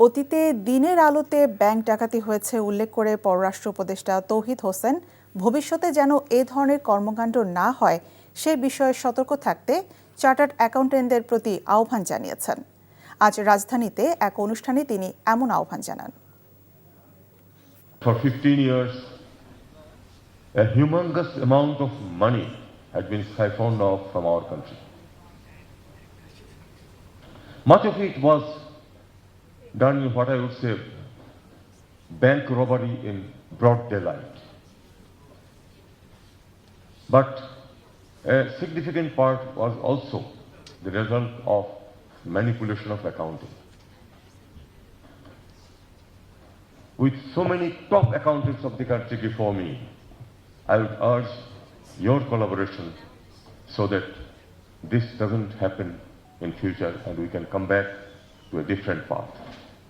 অতীতে দিনের আলোতে ব্যাংক ডাকাতি হয়েছে উল্লেখ করে পররাষ্ট্র উপদেষ্টা তৌহিদ হোসেন ভবিষ্যতে যেন এ ধরনের কর্মকাণ্ড না হয় সে বিষয়ে সতর্ক থাকতে চার্টার্ড অ্যাকাউন্টেন্টদের প্রতি আহ্বান জানিয়েছেন। আজ রাজধানীতে এক অনুষ্ঠানে তিনি এমন আহ্বান জানান। For 15 years, a humongous amount of money has been siphoned off from our country. Much of it was done in what I would say bank robbery in broad daylight. But a significant part was also the result of manipulation of accounting. With so many top accountants of the country before me, I would urge your collaboration so that this doesn't happen in future and we can come back to a different path.